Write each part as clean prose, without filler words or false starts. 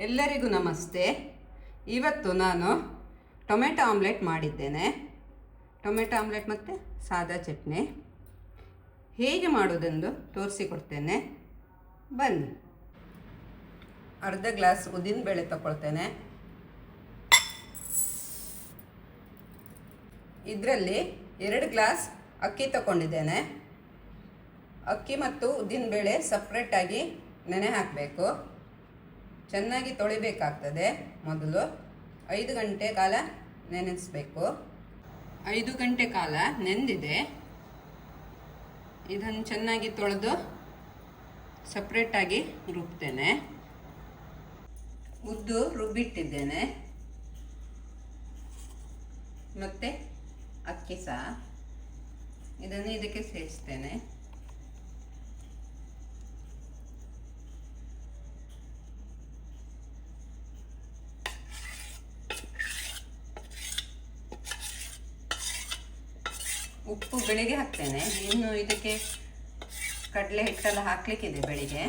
ಎಲ್ಲರಿಗೂ ನಮಸ್ತೆ. ಇವತ್ತು ನಾನು ಟೊಮೆಟೊ ಆಮ್ಲೆಟ್ ಮಾಡಿದ್ದೇನೆ. ಟೊಮೆಟೊ ಆಮ್ಲೆಟ್ ಮತ್ತು ಸಾದಾ ಚಟ್ನಿ ಹೇಗೆ ಮಾಡೋದೆಂದು ತೋರಿಸಿಕೊಡ್ತೇನೆ, ಬನ್ನಿ. ಅರ್ಧ ಗ್ಲಾಸ್ ಉದ್ದಿನಬೇಳೆ ತಗೊಳ್ತೇನೆ. ಇದರಲ್ಲಿ 2 ಗ್ಲಾಸ್ ಅಕ್ಕಿ ತಗೊಂಡಿದ್ದೇನೆ. ಅಕ್ಕಿ ಮತ್ತು ಉದ್ದಿನಬೇಳೆ ಸಪ್ರೇಟಾಗಿ ನೆನೆ ಹಾಕಬೇಕು. ಚೆನ್ನಾಗಿ ತೊಳಿಬೇಕಾಗ್ತದೆ. ಮೊದಲು 5 ಗಂಟೆ ಕಾಲ ನೆನೆಸಬೇಕು. 5 ಗಂಟೆ ಕಾಲ ನೆಂದಿದೆ. ಇದನ್ನು ಚೆನ್ನಾಗಿ ತೊಳೆದು ಸಪ್ರೇಟಾಗಿ ರುಬ್ತೇನೆ. ಉದ್ದು ರುಬ್ಬಿಟ್ಟಿದ್ದೇನೆ. ಮತ್ತು ಅಕ್ಕಿ ಸಹ ಇದನ್ನು ಇದಕ್ಕೆ ಸೇರಿಸ್ತೇನೆ. ಉಪ್ಪು ಬೆಳಿಗ್ಗೆ ಹಾಕ್ತೇನೆ. ಇನ್ನು ಇದಕ್ಕೆ ಕಡಲೆ ಹಿಟ್ಟೆಲ್ಲ ಹಾಕ್ಲಿಕ್ಕಿದೆ ಬೆಳಿಗ್ಗೆ.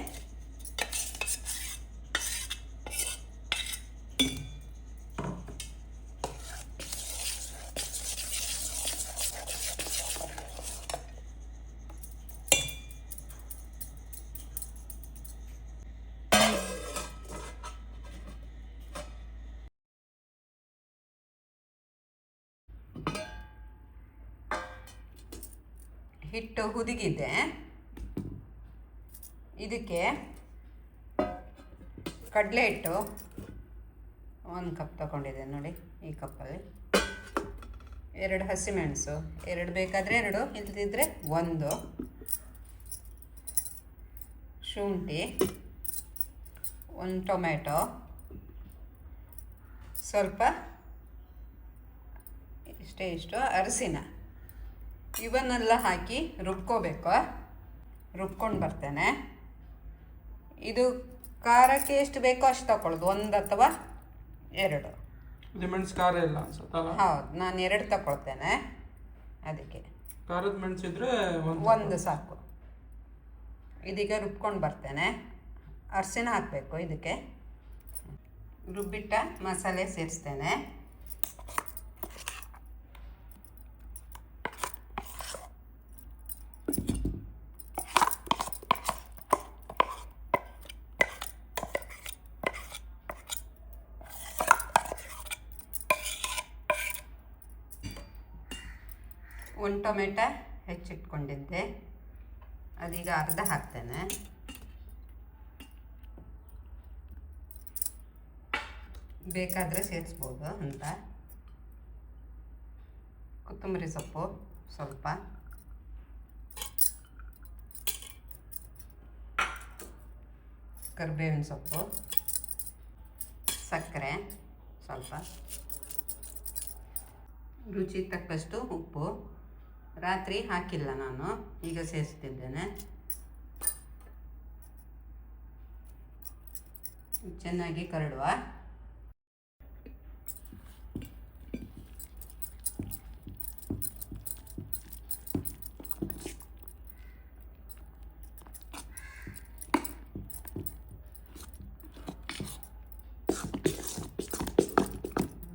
ಹಿಟ್ಟು ಹುದುಗಿದೆ. ಇದಕ್ಕೆ ಕಡಲೆ ಹಿಟ್ಟು 1 ಕಪ್ ತಗೊಂಡಿದ್ದೇನೆ ನೋಡಿ. ಈ ಕಪ್ಪಲ್ಲಿ 2 ಹಸಿಮೆಣಸು, 2 ಬೇಕಾದರೆ 2, ಇಲ್ಲದಿದ್ದರೆ 1, ಶುಂಠಿ, 1 ಟೊಮೆಟೊ, ಸ್ವಲ್ಪ ಇಷ್ಟು ಅರಸಿನ, ಇವನ್ನೆಲ್ಲ ಹಾಕಿ ರುಬ್ಕೋಬೇಕು. ರುಬ್ಕೊಂಡು ಬರ್ತೇನೆ. ಇದು ಖಾರಕ್ಕೆ ಎಷ್ಟು ಬೇಕೋ ಅಷ್ಟು ತಗೊಳ್ಳೋದು, 1 ಅಥವಾ 2. ಮೆಣಸು ಖಾರ ಇಲ್ಲ ಅನ್ಸುತ್ತಲ್ಲ? ಹೌದು, ನಾನು 2 ತಗೊಳ್ತೇನೆ. ಅದಕ್ಕೆ ಖಾರದ ಮೆಣಸಿದ್ರೆ 1 ಸಾಕು. ಇದೀಗ ರುಬ್ಕೊಂಡು ಬರ್ತೇನೆ. ಅರಸಿನ ಹಾಕಬೇಕು ಇದಕ್ಕೆ. ರುಬ್ಬಿಟ್ಟ ಮಸಾಲೆ ಸೇರಿಸ್ತೇನೆ. ಒಂದು ಟೊಮೆಟೊ ಹೆಚ್ಚಿಟ್ಕೊಂಡಿದ್ದೆ, ಅದೀಗ ಅರ್ಧ ಹಾಕ್ತೇನೆ. ಬೇಕಾದರೆ ಸೇರಿಸ್ಬೋದು ಅಂತ. ಕೊತ್ತಂಬರಿ ಸೊಪ್ಪು ಸ್ವಲ್ಪ, ಕರಿಬೇವಿನ ಸೊಪ್ಪು, ಸಕ್ಕರೆ ಸ್ವಲ್ಪ, ರುಚಿ ತಕ್ಕಷ್ಟು ಉಪ್ಪು. ರಾತ್ರಿ ಹಾಕಿಲ್ಲ ನಾನು, ಈಗ ಸೇರಿಸ್ತಿದ್ದೇನೆ. ಚೆನ್ನಾಗಿ ಕರಡುವ.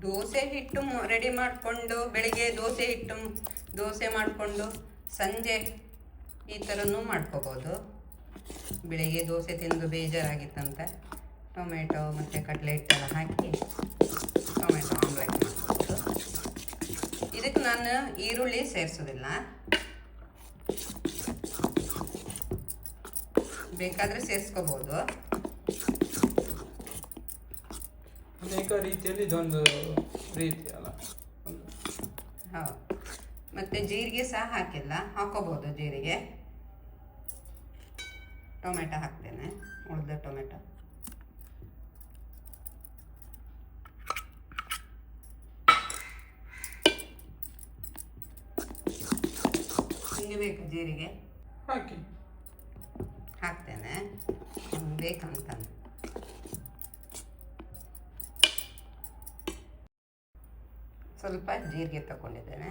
ದೋಸೆ ಹಿಟ್ಟು ರೆಡಿ ಮಾಡಿಕೊಂಡು ಬೆಳಿಗ್ಗೆ ದೋಸೆ ಮಾಡಿಕೊಂಡು ಸಂಜೆ ಈ ಥರನೂ ಮಾಡ್ಕೋಬೋದು. ಬೆಳಿಗ್ಗೆ ದೋಸೆ ತಿಂದು ಬೇಜಾರಾಗಿತ್ತಂತ ಟೊಮೆಟೊ ಮತ್ತು ಕಡಲೆ ಹಿಟ್ಟೆಲ್ಲ ಹಾಕಿ ಟೊಮೆಟೊ ಆಮ್ಲೆಟ್ ಮಾಡ್ಬೋದು. ಇದಕ್ಕೆ ನಾನು ಈರುಳ್ಳಿ ಸೇರಿಸೋದಿಲ್ಲ. ಬೇಕಾದರೆ ಸೇರಿಸ್ಕೋಬೋದು. ಅನೇಕ ರೀತಿಯಲ್ಲಿ ಇದೊಂದು ರೀತಿ ಅಲ್ಲ? ಹೌದು. ಮತ್ತು ಜೀರಿಗೆ ಸಹ ಹಾಕಿಲ್ಲ, ಹಾಕೋಬೋದು ಜೀರಿಗೆ. ಟೊಮೆಟೊ ಹಾಕ್ತೇನೆ, ಉಳಿದ ಟೊಮೆಟೊ. ನಿಮಗೆ ಬೇಕು ಜೀರಿಗೆ ಹಾಕ್ತೇನೆ, ಬೇಕಂತ. ಸ್ವಲ್ಪ ಜೀರಿಗೆ ತಗೊಂಡಿದ್ದೇನೆ.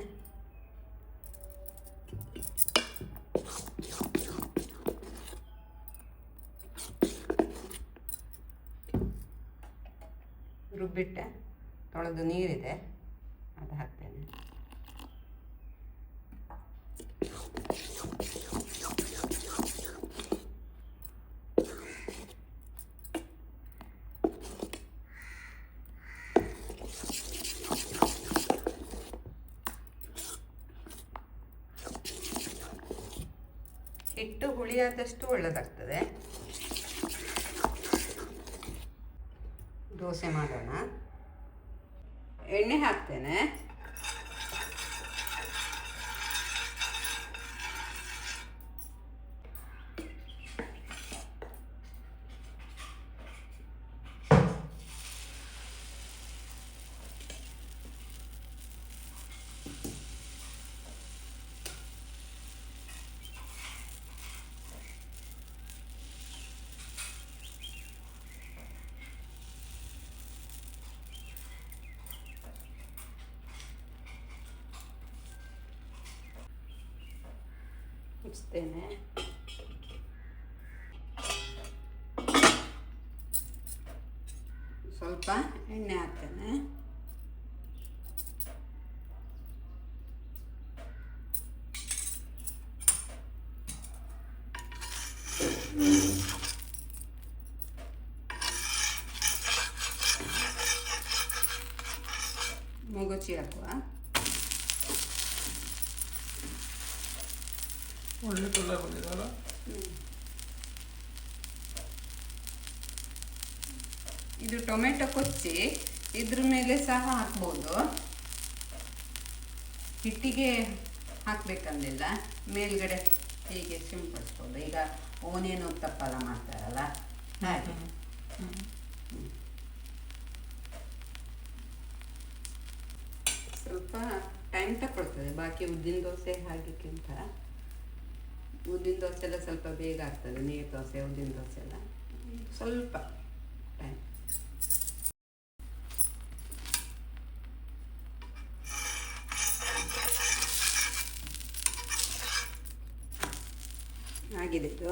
ರುಬ್ಬಿಟ್ಟೆ, ತೊಳೆದು ನೀರಿದೆ, ಅದು ಹಾಕ್ತೇನೆ. ಹಿಟ್ಟು ಹುಳಿಯಾದಷ್ಟು ಒಳ್ಳೆಯದಾಗ್ತದೆ. ದೋಸೆ ಮಾಡೋಣ. ಎಣ್ಣೆ ಹಾಕ್ತೇನೆ. ಮುಚ್ತೇನೆ. ಸ್ವಲ್ಪ ಎಣ್ಣೆ ಹಾಕ್ತೇನೆ. ಮೊಗಚಿ ಹಾಕುವ. ಒಳ್ಳೆ ಕಲರ್ ಬಂದಿದಲ್ಲ. ಇದು ಟೊಮೆಟೊ ಕೊಚ್ಚಿ ಇದ್ರ ಮೇಲೆ ಸಹ ಹಾಕ್ಬೋದು. ಹಿಟ್ಟಿಗೆ ಹಾಕ್ಬೇಕಂದಿಲ್ಲ, ಮೇಲ್ಗಡೆ ಹೀಗೆ ಸಿಂಪಡಿಸ್ಬೋದು. ಈಗ ಓನಿಯನ್ ಉತ್ತಪ್ಪ ಎಲ್ಲ ಮಾಡ್ತಾರಲ್ಲ ಹಾಗೆ. ಸ್ವಲ್ಪ ಟೈಮ್ ತಗೊಳ್ತದೆ ಬಾಕಿ ಉದ್ದಿನ ದೋಸೆ ಹಾಗೆಕ್ಕಿಂತ. ಉದ್ದಿನ ದೋಸೆ ಎಲ್ಲ ಸ್ವಲ್ಪ ಬೇಗ ಆಗ್ತದೆ, ನೀರು ದೋಸೆ ಉದ್ದಿನ ದೋಸೆ ಎಲ್ಲ ಸ್ವಲ್ಪ ಟೈಮ್. ಆಗಿದೆ ಇದು.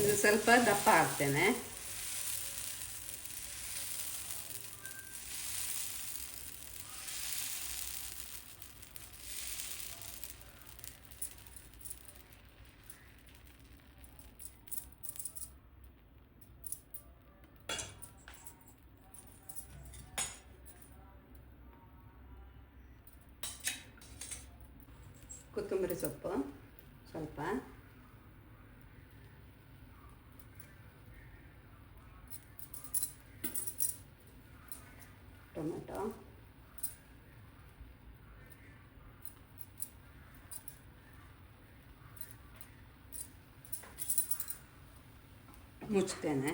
ಇದು ಸ್ವಲ್ಪ ದಪ್ಪ ಹಾಕ್ತೇನೆ. ಕೊತ್ತಂಬರಿ ಸೊಪ್ಪು ಸ್ವಲ್ಪ, ಟೊಮೆಟೊ, ಮುಚ್ತೇನೆ.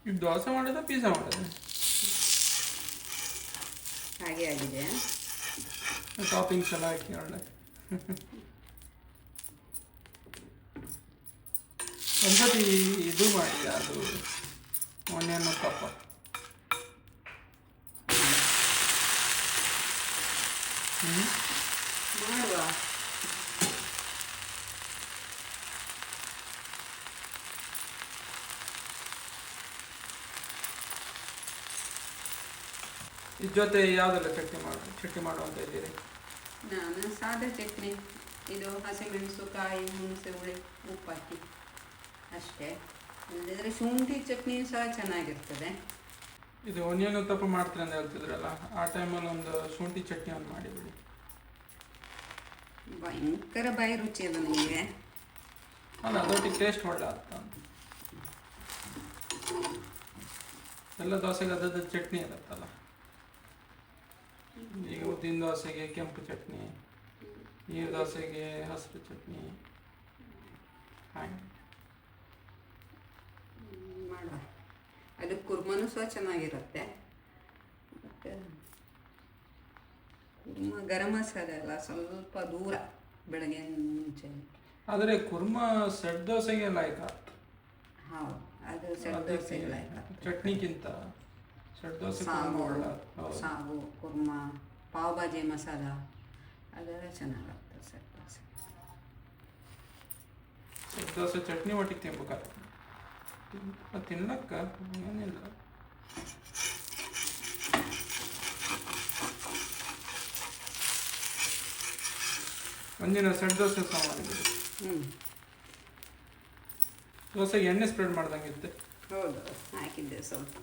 ಇದು ದೋಸೆ ಮಾಡೋದ ಪಿಜ್ಜಾ ಮಾಡೋದ? ಹಾಗೆ ಆಗಿದೆ. ಟಾಪಿಂಗ್ಸ್ ಎಲ್ಲ ಹಾಕಿ ಒಳ್ಳೆ. ಒಂದ್ಸತಿ ಇದು ಮಾಡಿ, ಅದು ಆನಿಯನ್ ಉತ್ತಪ್ಪ. ಮಾಡುವ. ಇದ್ರ ಜೊತೆ ಯಾವುದೆಲ್ಲ ಚಟ್ನಿ ಮಾಡುವಂತ ಇದ್ದೀರಿ? ನಾನು ಸಾದಾ ಚಟ್ನಿ, ಇದು ಹಸಿಮೆಣಸು, ಕಾಯಿ, ಹುಣಸೆ ಹುಳಿ, ಉಪ್ಪು ಹಾಕಿ ಅಷ್ಟೇ. ಇಲ್ಲದಿದ್ರೆ ಶುಂಠಿ ಚಟ್ನಿ ಸಹ ಚೆನ್ನಾಗಿರ್ತದೆ. ಇದು ಆನಿಯನ್ ಉತ್ತಪ್ಪ ಮಾಡ್ತೀರಿ ಅಂತ ಹೇಳ್ತಿದ್ರಲ್ಲ, ಆ ಟೈಮಲ್ಲಿ ಒಂದು ಶುಂಠಿ ಚಟ್ನಿ ಒಂದು ಮಾಡಿಬಿಡಿ. ಭಯಂಕರ ಬಾಯಿ ರುಚಿ ಅದು ನಿಮಗೆ. ಅಲ್ಲ, ಅದೊಟ್ಟಿಗೆ ಟೇಸ್ಟ್ ಒಳ್ಳೆ ಆಗ್ತದೆ. ಎಲ್ಲ ದೋಸೆಗೆ ಅದದ್ದು ಚಟ್ನಿ ಇರುತ್ತಲ್ಲ. ಈಗ ಉದ್ದಿನ ದೋಸೆಗೆ ಕೆಂಪು ಚಟ್ನಿ, ನೀರು ದೋಸೆಗೆ ಹಸಿರು ಚಟ್ನಿ, ಹಾಗೆ ಮಾಡುವ. ಅದು ಕುರ್ಮನೂ ಸಹ ಚೆನ್ನಾಗಿರುತ್ತೆ. ಮತ್ತು ಕುರ್ಮ ಗರಂ ಮಸಾಲೆ ಎಲ್ಲ ಸ್ವಲ್ಪ ದೂರ ಬೆಳಗ್ಗೆ ಮುಂಚೆ ಆದರೆ ಕುರ್ಮಾ ಸೆಟ್ ದೋಸೆಗೆ ಲಾಯ್ಕ. ಹೌದು, ಅದು ಸೆಟ್ ದೋಸೆ ಇಲ್ಲ ಚಟ್ನಿಗಿಂತ ಸೆಟ್ ದೋಸೆ ಕುರ್ಮಾ ಒಳ್ಳೆ. ಹೌದು. ಸಾಗು ಕುರ್ಮಾ, ಪಾವ್ ಭಾಜಿ ಮಸಾಲ ಅದೆಲ್ಲ ಚೆನ್ನಾಗಾಗ್ತದೆ ಸೆಟ್ ದೋಸೆ. ಸೆಟ್ ದೋಸೆ ಚಟ್ನಿ ಒಟ್ಟಿಗೆ ತಿನ್ಬೇಕಾದ್ರೆ ತಿನ್ನಕ್ಕ ಏನಿಲ್ಲ. ಒಂದಿನ ಸೆಟ್ ದೋಸೆ ಸಹ ಮಾಡಿದ್ದೀವಿ. ದೋಸೆಗೆ ಎಣ್ಣೆ ಸ್ಪ್ರೆಡ್ ಮಾಡ್ದಂಗಿತ್ತೆ. ಹೌದು, ಹಾಕಿದ್ದೆ ಸ್ವಲ್ಪ.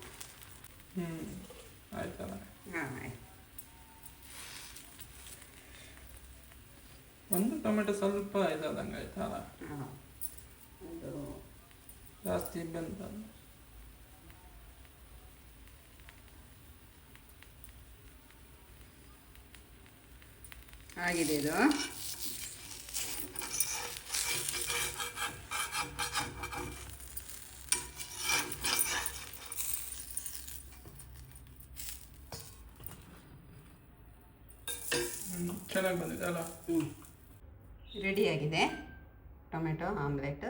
ಆಯ್ತಲ್ಲ. ಹಾಂ ಆಯ್ತು. ಒಂದು ಟೊಮೆಟೊ ಸ್ವಲ್ಪ ಇದಾದಂಗೆ ಆಯ್ತಲ್ಲ. ಹಾಂ, ಅದು ಜಾಸ್ತಿ ಬೆಂದ. ಆಗಿದೆ ಇದು. ಚೆನ್ನಾಗಿ ಬಂದಿದೆ ಅಲ್ಲ. ರೆಡಿಯಾಗಿದೆ ಟೊಮೆಟೊ ಆಮ್ಲೆಟ್.